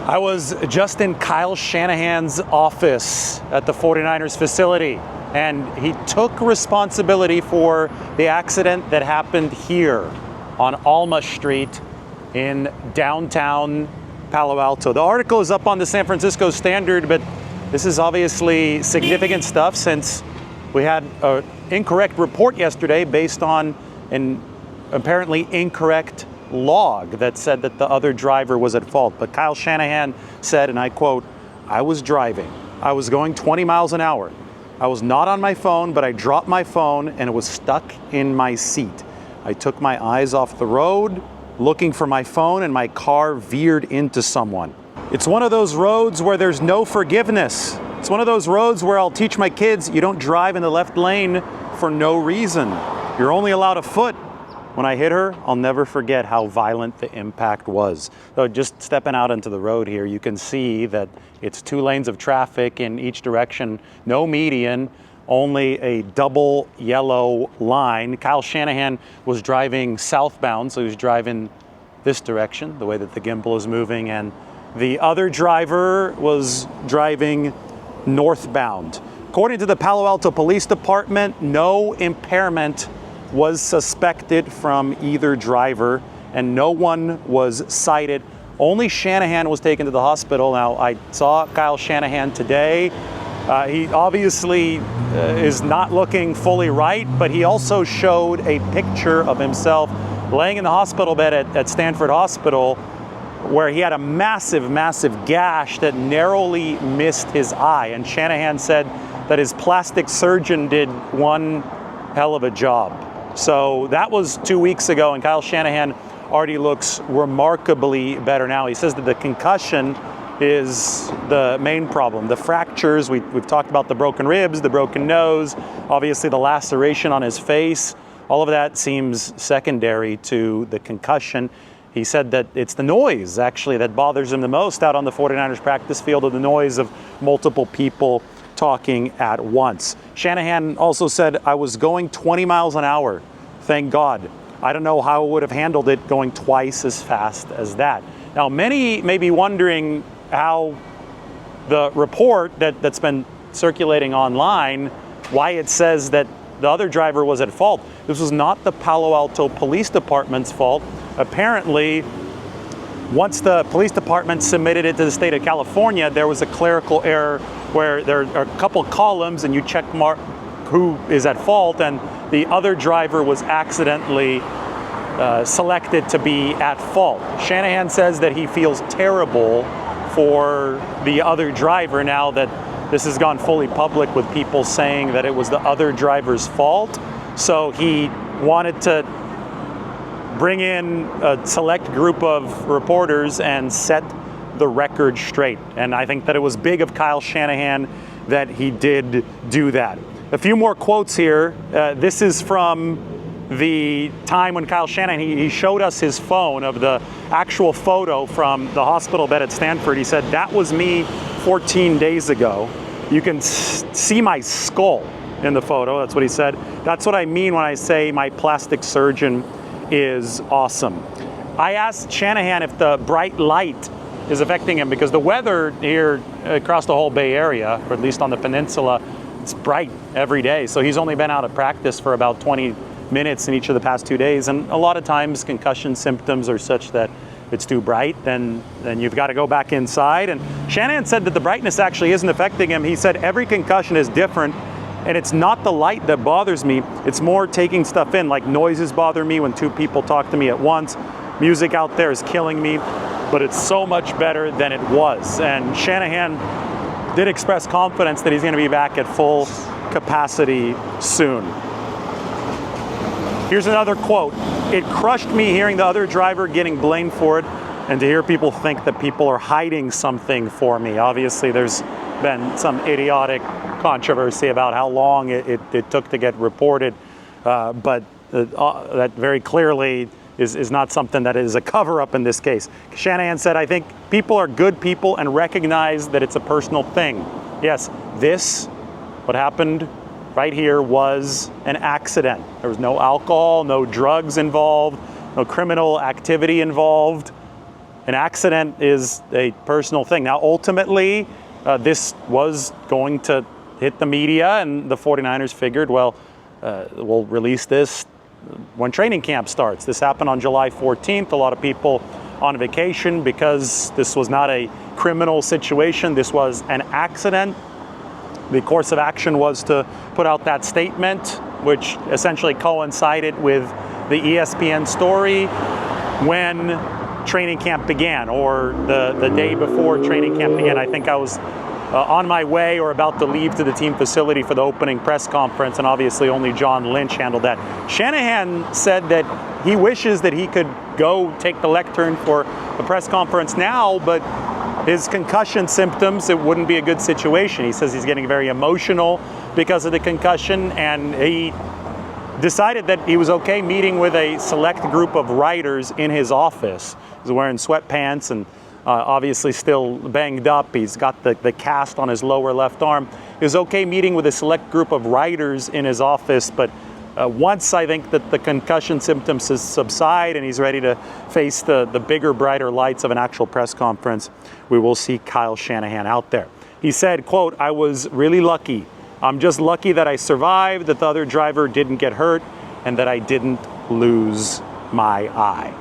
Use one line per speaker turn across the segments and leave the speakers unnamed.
I was just in Kyle Shanahan's office at the 49ers facility, and he took responsibility for the accident that happened here on Alma Street in downtown Palo Alto. The article is up on the San Francisco Standard, but this is obviously significant stuff since we had an incorrect report yesterday based on an apparently incorrect log that said that the other driver was at fault. But Kyle Shanahan said, and I quote, "I was driving. I was going 20 miles an hour. I was not on my phone, but I dropped my phone and it was stuck in my seat. I took my eyes off the road, looking for my phone, and my car veered into someone." It's one of those roads where there's no forgiveness. It's one of those roads where I'll teach my kids, you don't drive in the left lane for no reason. You're only allowed a foot. When I hit her, I'll never forget how violent the impact was. So just stepping out into the road here, you can see that it's 2 lanes of traffic in each direction, no median, only a double yellow line. Kyle Shanahan was driving southbound, so he was driving this direction, the way that the gimbal is moving, and the other driver was driving northbound. According to the Palo Alto Police Department, no impairment was suspected from either driver, and no one was cited. Only Shanahan was taken to the hospital. Now, I saw Kyle Shanahan today. He obviously is not looking fully right, but he also showed a picture of himself laying in the hospital bed at Stanford Hospital, where he had a massive, massive gash that narrowly missed his eye. And Shanahan said that his plastic surgeon did one hell of a job. So that was 2 weeks ago, and Kyle Shanahan already looks remarkably better now. He says that the concussion is the main problem. The fractures, we've talked about the broken ribs, the broken nose, obviously the laceration on his face. All of that seems secondary to the concussion. He said that it's the noise, actually, that bothers him the most out on the 49ers practice field, or the noise of multiple people talking at once. Shanahan also said, "I was going 20 miles an hour. Thank God. I don't know how I would have handled it going twice as fast as that." Now, many may be wondering how the report that's been circulating online, why it says that the other driver was at fault. This was not the Palo Alto Police Department's fault. Apparently, once the police department submitted it to the state of California, there was a clerical error where there are a couple columns and you check mark who is at fault, and the other driver was accidentally selected to be at fault. Shanahan says that he feels terrible for the other driver now that this has gone fully public with people saying that it was the other driver's fault. So he wanted to bring in a select group of reporters and set the record straight. And I think that it was big of Kyle Shanahan that he did do that. A few more quotes here. This is from the time when Kyle Shanahan, he showed us his phone of the actual photo from the hospital bed at Stanford. He said, "That was me 14 days ago. You can see my skull in the photo." That's what he said. "That's what I mean when I say my plastic surgeon is awesome." I asked Shanahan if the bright light is affecting him, because the weather here across the whole Bay Area, or at least on the peninsula, it's bright every day. So he's only been out of practice for about 20 minutes in each of the past 2 days. And a lot of times concussion symptoms are such that it's too bright, then you've got to go back inside. And Shanahan said that the brightness actually isn't affecting him. He said every concussion is different, and it's not the light that bothers me. It's more taking stuff in, like noises bother me when 2 people talk to me at once. Music out there is killing me, but it's so much better than it was. And Shanahan did express confidence that he's going to be back at full capacity soon. Here's another quote. "It crushed me hearing the other driver getting blamed for it, and to hear people think that people are hiding something for me." Obviously, there's been some idiotic controversy about how long it took to get reported, but that very clearly is not something that is a cover-up in this case. Shanahan said, "I think people are good people and recognize that it's a personal thing. Yes, what happened right here was an accident. There was no alcohol, no drugs involved, no criminal activity involved. an accident is a personal thing. Now, ultimately, this was going to hit the media, and the 49ers figured, well, we'll release this when training camp starts. This happened on July 14th. A lot of people on vacation because this was not a criminal situation. This was an accident. The course of action was to put out that statement, which essentially coincided with the ESPN story when training camp began, or the day before training camp began. I think I was on my way or about to leave to the team facility for the opening press conference, and obviously only John Lynch handled that. Shanahan said that he wishes that he could go take the lectern for a press conference now, but his concussion symptoms, it wouldn't be a good situation. He says he's getting very emotional because of the concussion, and he decided that he was okay meeting with a select group of writers in his office. He's wearing sweatpants and obviously still banged up. He's got the cast on his lower left arm. He was okay meeting with a select group of writers in his office, but once I think that the concussion symptoms subside and he's ready to face the bigger, brighter lights of an actual press conference, we will see Kyle Shanahan out there. He said, quote, "I was really lucky. I'm just lucky that I survived, that the other driver didn't get hurt, and that I didn't lose my eye."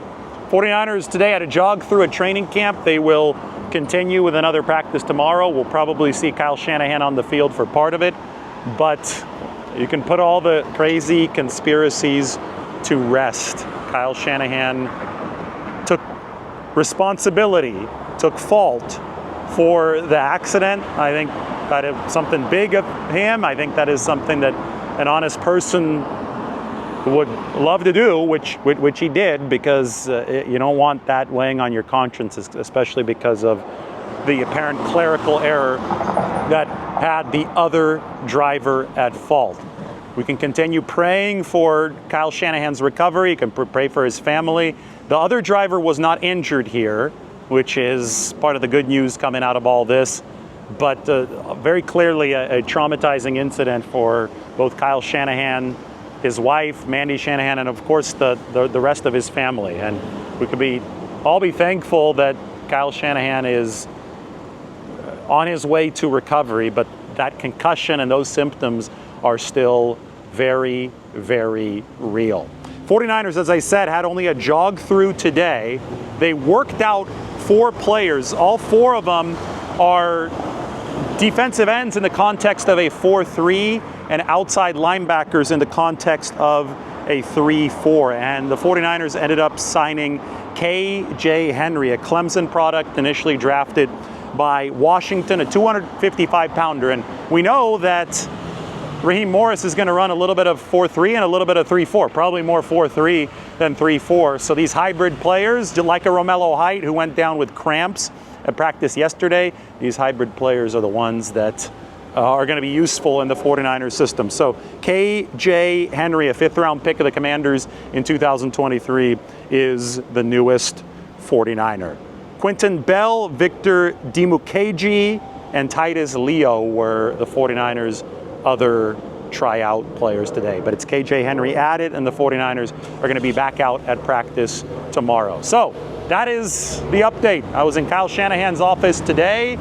49ers today had a jog through a training camp. They will continue with another practice tomorrow. We'll probably see Kyle Shanahan on the field for part of it, but you can put all the crazy conspiracies to rest. Kyle Shanahan took responsibility, took fault for the accident. I think that is something big of him. I think that is something that an honest person would love to do, which he did, because you don't want that weighing on your conscience, especially because of the apparent clerical error that had the other driver at fault. We can continue praying for Kyle Shanahan's recovery. You can pray for his family. The other driver was not injured here, which is part of the good news coming out of all this, but very clearly a traumatizing incident for both Kyle Shanahan, his wife, Mandy Shanahan, and of course the rest of his family. And we could all be thankful that Kyle Shanahan is on his way to recovery, but that concussion and those symptoms are still very, very real. 49ers, as I said, had only a jog through today. They worked out 4 players. All 4 of them are defensive ends in the context of a 4-3 and outside linebackers in the context of a 3-4. And the 49ers ended up signing K.J. Henry, a Clemson product initially drafted by Washington, a 255-pounder. And we know that Raheem Morris is going to run a little bit of 4-3 and a little bit of 3-4, probably more 4-3 than 3-4. So these hybrid players, like a Romello Height, who went down with cramps at practice yesterday, these hybrid players are the ones that are going to be useful in the 49ers system. So K.J. Henry, a 5th-round pick of the Commanders in 2023, is the newest 49er. Quinton Bell, Victor Dimukeji, and Titus Leo were the 49ers' other tryout players today. But it's K.J. Henry added, and the 49ers are going to be back out at practice tomorrow. So that is the update. I was in Kyle Shanahan's office today.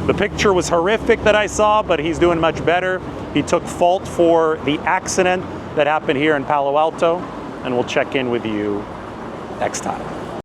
The picture was horrific that I saw, but he's doing much better. He took fault for the accident that happened here in Palo Alto, and we'll check in with you next time.